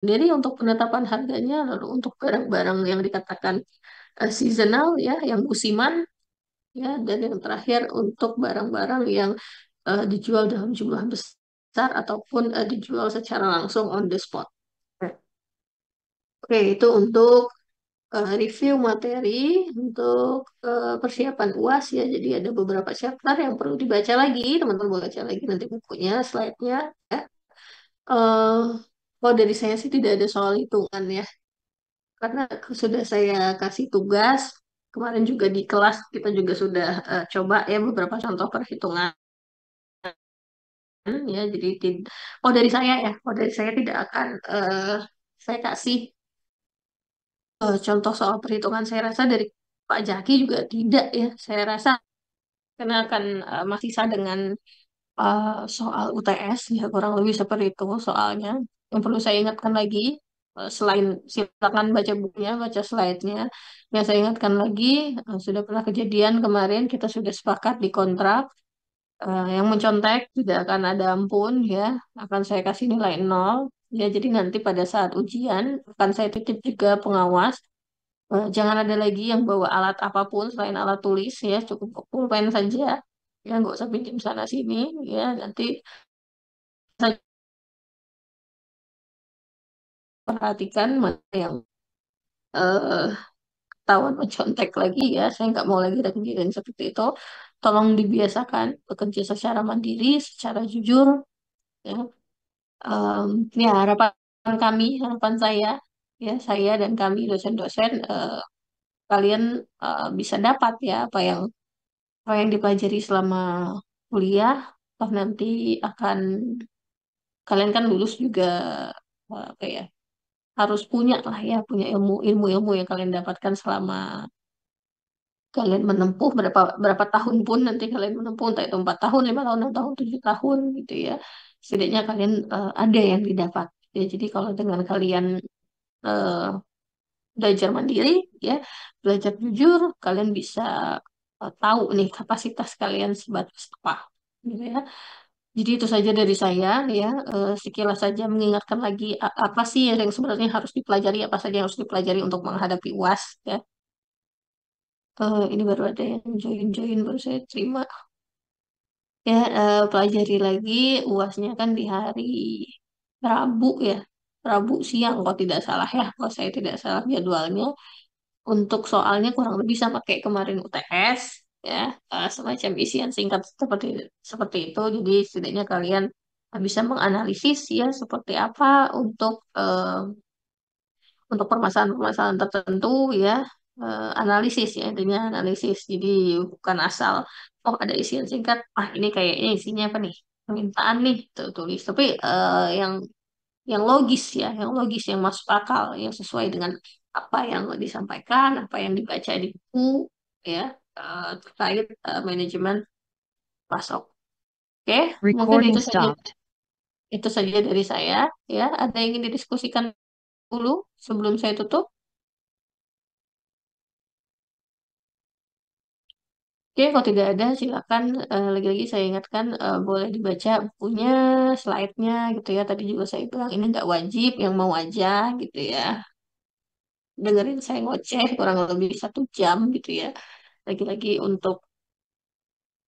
sendiri untuk penetapan harganya, lalu untuk barang-barang yang dikatakan seasonal ya, yang musiman ya, dan yang terakhir untuk barang-barang yang dijual dalam jumlah besar ataupun dijual secara langsung on the spot. Oke, itu untuk review materi untuk persiapan UAS ya. Jadi ada beberapa chapter yang perlu dibaca lagi, teman-teman baca lagi nanti bukunya, slide-nya. Ya. Eh, Kalau dari saya sih tidak ada soal hitungan ya, karena sudah saya kasih tugas. Kemarin juga di kelas kita juga sudah coba ya beberapa contoh perhitungan ya. Jadi oh dari saya ya, oh dari saya tidak akan saya kasih contoh soal perhitungan. Saya rasa dari Pak Jaki juga tidak ya. Saya rasa karena akan masih sama dengan soal UTS ya, kurang lebih seperti itu soalnya. Yang perlu saya ingatkan lagi, selain silakan baca bukunya, baca slide-nya, yang saya ingatkan lagi, sudah pernah kejadian kemarin kita sudah sepakat di kontrak, yang mencontek tidak akan ada ampun ya, akan saya kasih nilai nol ya. Jadi nanti pada saat ujian akan saya titip juga pengawas. Jangan ada lagi yang bawa alat apapun selain alat tulis ya, cukup pulpen saja. Ya, nggak usah pinjam sana sini ya. Nanti saya perhatikan mana yang eh ketahuan mencontek lagi ya. Saya nggak mau lagi ada kejadian seperti itu. Tolong dibiasakan bekerja secara mandiri, secara jujur. Ya, ya harapan kami, harapan saya dan kami dosen-dosen, kalian bisa dapat ya apa yang dipelajari selama kuliah. Toh nanti akan kalian kan lulus juga apa ya, harus punya lah ya, punya ilmu-ilmu yang kalian dapatkan selama kalian menempuh berapa berapa tahun pun nanti kalian menempuh, entah itu 4 tahun, 5 tahun, 6 tahun, 7 tahun gitu ya. Setidaknya kalian ada yang didapat. Ya, jadi kalau dengan kalian eh, belajar mandiri ya, belajar jujur, kalian bisa tahu nih kapasitas kalian sebatas apa gitu ya. Jadi itu saja dari saya ya, sekilas saja mengingatkan lagi apa sih yang sebenarnya harus dipelajari, apa saja yang harus dipelajari untuk menghadapi UAS ya. Ini baru ada yang join-join, baru saya terima. Ya, pelajari lagi UASnya kan di hari Rabu ya. Rabu siang kalau tidak salah ya, kalau saya tidak salah jadwalnya. Untuk soalnya kurang lebih sama kayak kemarin UTS ya, semacam isian singkat seperti seperti itu. Jadi setidaknya kalian bisa menganalisis ya seperti apa untuk permasalahan-permasalahan tertentu ya, analisis ya, intinya analisis. Jadi bukan asal oh ada isian singkat, ah ini kayaknya isinya apa nih, permintaan nih tuh tulis, tapi yang logis ya, yang logis, yang masuk akal, yang sesuai dengan apa yang disampaikan, apa yang dibaca di buku ya, terkait manajemen pasok. Oke, mungkin Recording stopped. itu saja dari saya ya. Ada yang ingin didiskusikan dulu sebelum saya tutup? Oke, kalau tidak ada, silakan. Lagi-lagi saya ingatkan, boleh dibaca bukunya, slide-nya gitu ya. Tadi juga saya bilang ini nggak wajib, yang mau aja gitu ya. Dengerin saya ngoceh kurang lebih 1 jam gitu ya. Lagi-lagi untuk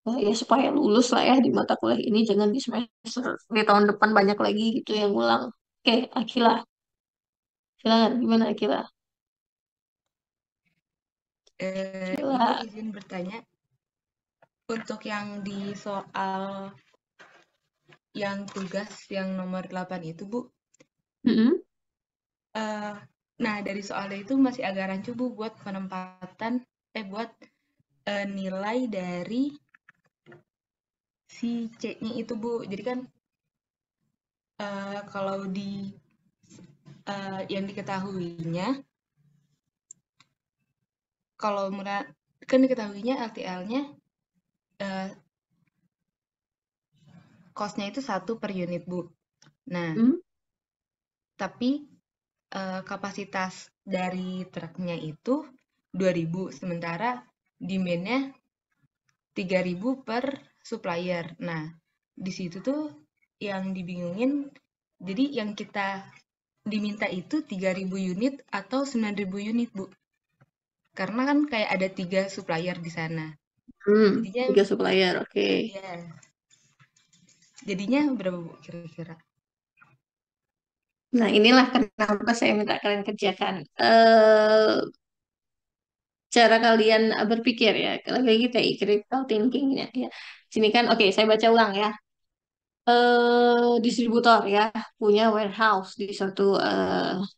ya supaya lulus lah ya di mata kuliah ini, jangan di semester di tahun depan banyak lagi gitu yang ngulang. Oke, Akila, silakan gimana Akila? Ibu Akila. izin bertanya, untuk yang di soal yang tugas yang nomor 8 itu, Bu, Mm-mm. eh, nah dari soalnya itu masih agak rancu, Bu, buat penempatan, buat nilai dari si C-nya itu, Bu. Jadi kan kalau di yang diketahuinya, kalau kan diketahuinya LTL-nya eh, cost-nya itu 1 per unit, Bu. Nah, Mm. tapi kapasitas dari truknya itu 2.000, sementara demand-nya 3.000 per supplier. Nah, di situ tuh yang dibingungin, jadi yang kita diminta itu 3.000 unit atau 9.000 unit, Bu. Karena kan kayak ada 3 supplier di sana. Jadinya, Tiga supplier, oke. ya, jadinya berapa, Bu, kira-kira? Nah, inilah kenapa saya minta kalian kerjakan. Cara kalian berpikir ya, lagi kita critical thinkingnya ya. Sini kan, oke, saya baca ulang ya. Distributor ya, punya warehouse di suatu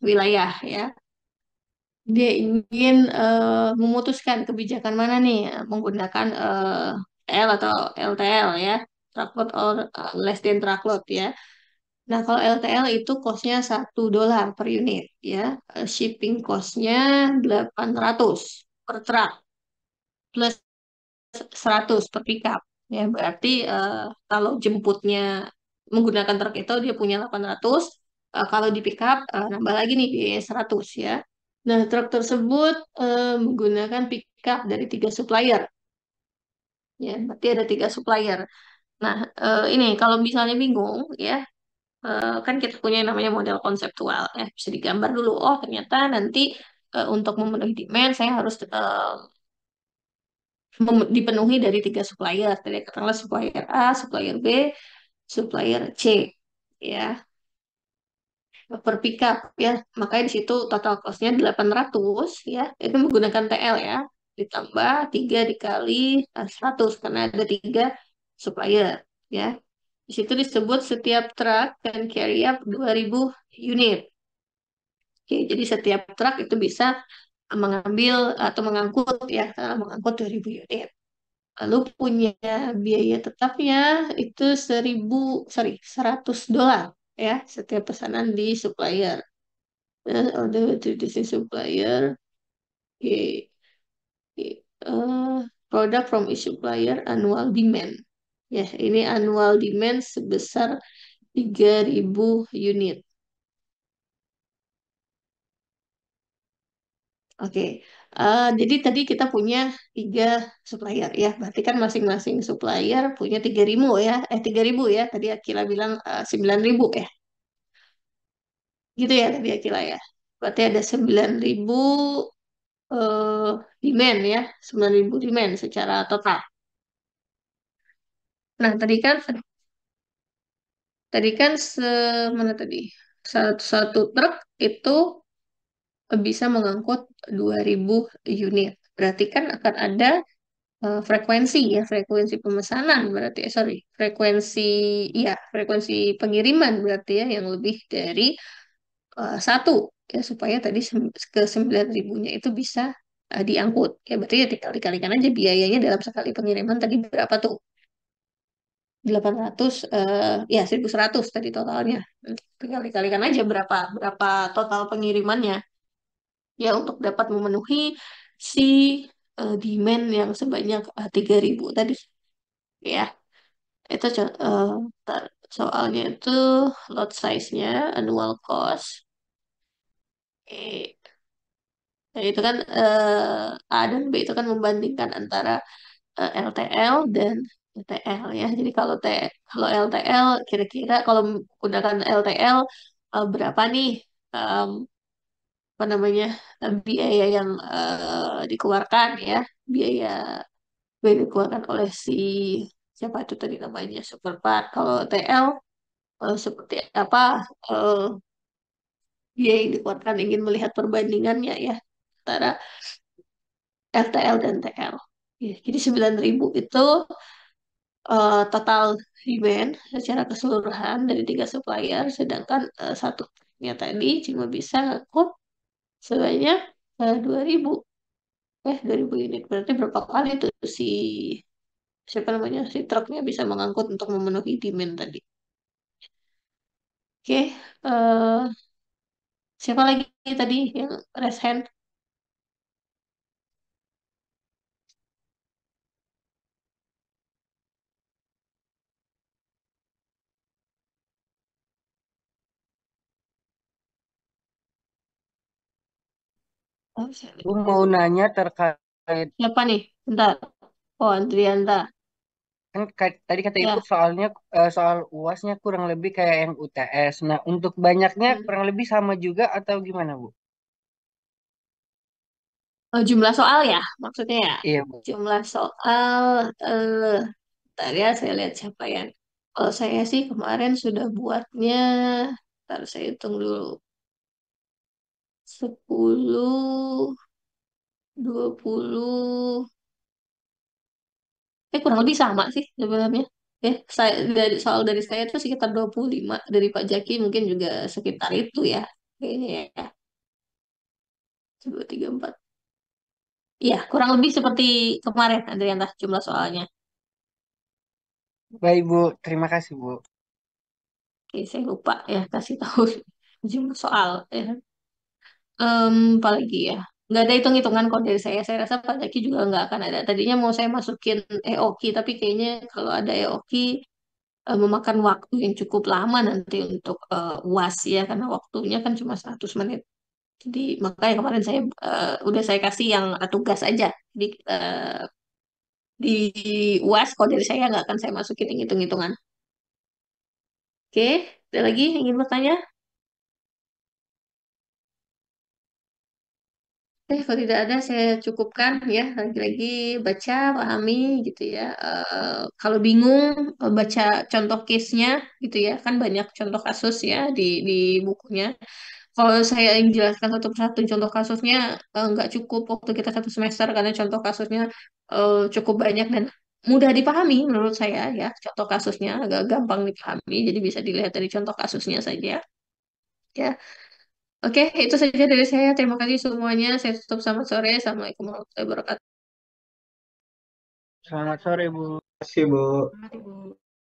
wilayah ya. Dia ingin memutuskan kebijakan mana nih, menggunakan L atau LTL ya, truckload or less than truckload ya. Nah, kalau LTL itu costnya $1 per unit ya. Shipping costnya 800 per truck plus 100 per pickup. Ya, berarti kalau jemputnya menggunakan truk itu dia punya 800, kalau di pickup nambah lagi nih biaya 100 ya. Nah, truk tersebut menggunakan pickup dari tiga supplier. Ya, berarti ada tiga supplier. Nah, ini kalau misalnya bingung ya, kan kita punya yang namanya model konseptual ya, bisa digambar dulu. Oh, ternyata nanti untuk memenuhi demand saya harus dipenuhi dari tiga supplier. Tadi katakanlah supplier A, supplier B, supplier C, ya, per pickup ya. Makanya di situ total costnya 800 ya. Itu menggunakan TL ya. Ditambah 3 dikali 100 karena ada tiga supplier ya. Di situ disebut setiap truk can carry up 2.000 unit. Oke, jadi setiap truk itu bisa mengambil atau mengangkut ya, mengangkut 2.000 unit. Lalu punya biaya tetapnya itu 100 dolar ya setiap pesanan di supplier. Order to this supplier, okay. Product from each supplier annual demand. Ya, ini annual demand sebesar 3.000 unit. Oke, jadi tadi kita punya tiga supplier ya, berarti kan masing-masing supplier punya 3.000 ya, 3.000 ya, tadi Akila bilang 9.000 ya, gitu ya tadi Akila ya. Berarti ada 9.000 eh, demand ya, 9.000 demand secara total. Nah, tadi kan mana tadi? Satu truk itu bisa mengangkut 2.000 unit. Berarti kan akan ada frekuensi ya, frekuensi pemesanan berarti, sorry, frekuensi pengiriman berarti ya yang lebih dari satu ya supaya tadi ke 9.000-nya itu bisa diangkut. Ya berarti ya tinggal dikalikan aja biayanya dalam sekali pengiriman tadi berapa tuh? 800 ya 1.100 tadi totalnya. Tinggal dikalikan aja berapa berapa total pengirimannya ya untuk dapat memenuhi si demand yang sebanyak 3.000 tadi ya. Itu soalnya itu lot size-nya, annual cost. Eh, Nah, itu kan A dan B itu kan membandingkan antara LTL dan TL ya. Jadi kalau LTL kira-kira kalau menggunakan LTL berapa nih em, apa namanya biaya yang dikeluarkan ya, biaya biaya dikeluarkan oleh si siapa itu tadi namanya Superpart. Kalau TL seperti apa eh, biaya yang dikeluarkan ingin melihat perbandingannya ya antara LTL dan TL. Ya, jadi 9.000 itu total demand secara keseluruhan dari tiga supplier, sedangkan satu-nya tadi cuma bisa ngangkut sebanyak 2.000. 2.000 unit. Berarti berapa kali itu si siapa namanya si truknya bisa mengangkut untuk memenuhi demand tadi. Oke, siapa lagi tadi yang raise hand? Oh, Gue mau nanya terkait siapa nih? Bentar. Oh, Andrianta. kan tadi kata Ibu Ya. soalnya soal UASnya kurang lebih kayak yang UTS. Nah, untuk banyaknya Hmm. kurang lebih sama juga atau gimana, Bu? Jumlah soal ya, maksudnya ya. Iya, Bu. Jumlah soal, tadi ya saya lihat siapa ya. Kalau saya sih kemarin sudah buatnya, ntar saya hitung dulu, 10, 20, kurang lebih sama sih sebenarnya. Saya dari saya itu sekitar 25, dari Pak Jaki mungkin juga sekitar itu ya. Kayaknya ya. 2, 3, 4. Iya, kurang lebih seperti kemarin Adriana jumlah soalnya. Baik, Bu. Terima kasih, Bu. Oke, saya lupa ya kasih tahu jumlah soal. Ya. Apalagi ya. Nggak ada hitung-hitungan kok dari saya. Saya rasa Pak Jaki juga nggak akan ada. Tadinya mau saya masukin EOK, tapi kayaknya kalau ada EOK memakan waktu yang cukup lama nanti untuk UAS ya, karena waktunya kan cuma 100 menit. Jadi makanya kemarin saya udah saya kasih yang tugas aja. Di UAS kalau dari saya nggak akan saya masukin yang hitung-hitungan. Oke, ada lagi yang ingin bertanya? Kalau tidak ada saya cukupkan ya. Lagi-lagi baca, pahami gitu ya. Kalau bingung baca contoh case-nya gitu ya. Kan banyak contoh kasus ya di bukunya. Kalau saya yang jelaskan satu persatu contoh kasusnya nggak cukup waktu kita satu semester karena contoh kasusnya cukup banyak dan mudah dipahami menurut saya ya. Contoh kasusnya agak gampang dipahami. Jadi bisa dilihat dari contoh kasusnya saja ya. Oke, itu saja dari saya. Terima kasih semuanya. Saya tutup, selamat sore. Assalamualaikum warahmatullahi wabarakatuh. Selamat sore, Bu. Terima kasih, Bu. Selamat Ibu.